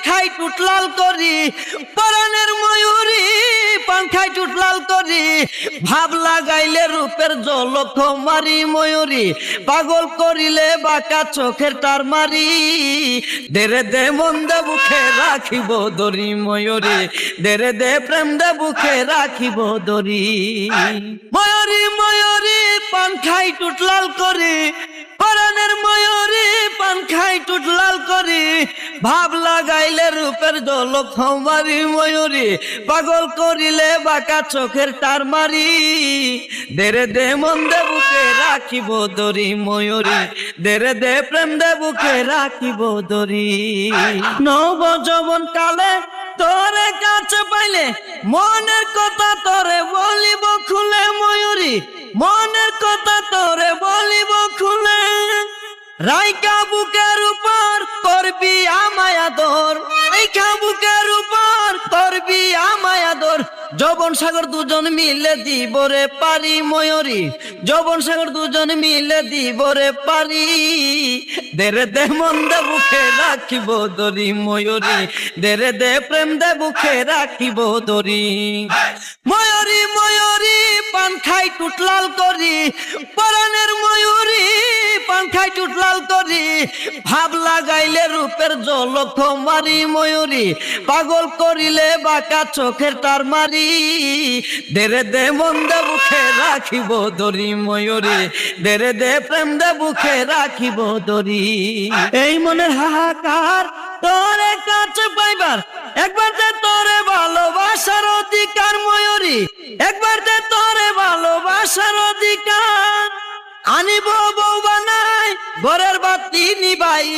খাই টুটলাল করি পরাণের ময়ূরী পান খাই টুটলাল করি ভাব লাগাইলে রূপের জলক মারি ময়ূরী পাগল করিলে বাঁকা চোখের টার মারি দেরে দে মন দে বুকে রাখিব দরি ময়ূরী দেরে দে প্রেম দে বুকে রাখিব দরি ময়ূরী ময়ূরী পান খাই টুটলাল করি পরাণের ময়ূরী পান খাই টুটলাল করি ভাব লাগাইলে রূপের জলক মারি ময়ূরী পাগল করিলে বাঁকা চোখের টার মারি দেরে দে মন দে বুকে রাখিব দরি ময়ূরী দেরে দে প্রেম দে বুকে রাখিব দরি নব যৌবন কালে তোরে কাছে পাইলে মনের কথা তোরে বলিব খুলে ময়ূরী মনের কথা তোরে বলিব খুলে রাইকা বুকের উপর করবি আমায় আদর রাইকা বুকের উপর করবি আমায় আদর যৌবন সাগর দুজন মিলে দিব রে পারি ময়ূরী যৌবন সাগর দুজন মিলে দিব রে পারি দেরে দে মন দে বুকে রাখিব দরি ময়ূরী দেরে দে প্রেম দে বুকে রাখিব দরি ময়ূরী ময়ূরী পান খাই টুটলাল করি পরাণের ময়ূরী পান খাই টুটলাল করি ভাব লাগাইলে রূপের জলক মারি ময়ূরী পাগল করিলে বাঁকা চোখের টার মারি দেরে দে মন দে বুকে রাখিব দরি ময়ূরী দেরে দে প্রেম দে বুকে রাখিব দরি এই মনের হাহাকার তোরে কাছে পাইবার একবার দে তোরে ভালোবাসার অধিকার ময়ূরী একবার দে তোরে ভালোবাসার অধিকার আনিব বউ বানাই ঘরের বাতি নিবাই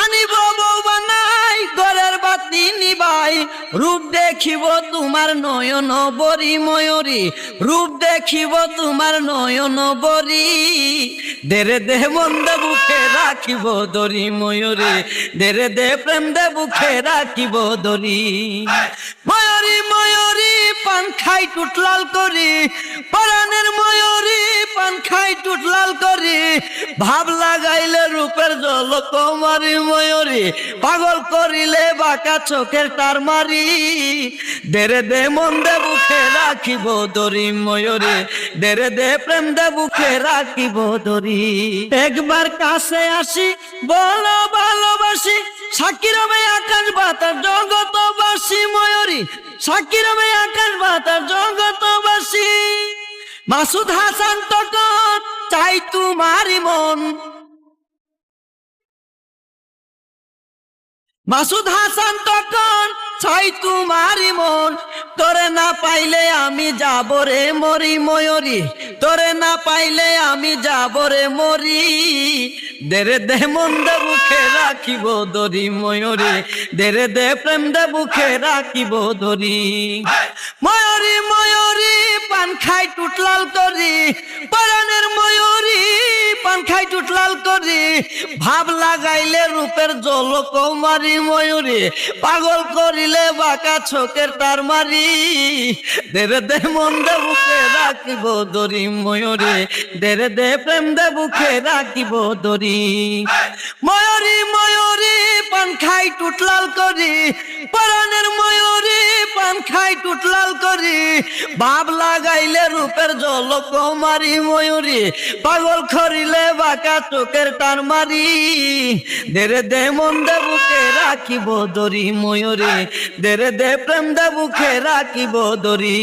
আনিব বউ বানাই ঘরের বাতি নিবাই রূপ দেখিব তোমার নয়ন বরি ময়ূরী রূপ দেখিব তোমার নয়ন বরি দেরে দে মন দে বুকে রাখিব দরি ময়ূরী দেরে দে প্রেম দে বুকে রাখিব দরি ময়ূরী ময়ূরী পান খাই টুটলাল করি পরাণের ময়ূরী পান খাই টুটলাল করি ভাব লাগাইলে রূপের জলক মারি ময়ূরী পাগল করিলে বাঁকা চোখের টার মারি দেরে দে মন দে বুকে রাখিব দরি ময়ূরী দেরে দে প্রেম দে বুকে রাখিব দরি একবার কাছে আসি বলো ভালোবাসি সাক্ষী রবে আকাশ বাতাস জগৎবাসী ময়ূরী সাক্ষী রবে আকাশ বাতাস জগৎবাসী মাসুদ হাসান তখন চাই তোমারই মন মাসুদ হাসান তখন চাই তোমারই মন তোরে না পাইলে আমি যাব রে মরি ময়ূরী তোরে না পাইলে আমি যাব রে মরি দেরে দে মন দে বুকে রাখিব দরি ময়ূরী দেরে দে প্রেম দে বুকে রাখিব দরি ময়ূরী ময়ূরী পান খাই টুটলাল করি পরাণের ময়ূরী পান খাই টুটলাল করি ভাব লাগাইলে রূপের জলক মারি ময়ূরী পাগল করিলে বাঁকা চোখের টার মারি দেরে দে মন দে বুকে রাখিব দরি ময়ূরী দেরে দে প্রেম দে বুকে রাখিব দরি ময়ূরী ময়ূরী পান খাই টুটলাল করি পরাণের ময়ূরী পান খাই টুটলাল করি ভাব লাগাইলে রূপের জলক মারি ময়ূরী পাগল করিলে বাঁকা চোখের টার মারি দেরে দে মন দে বুকে রাখিব দরি ময়ূরী দেরে দে প্রেম দে বুকে রাখিব দরি।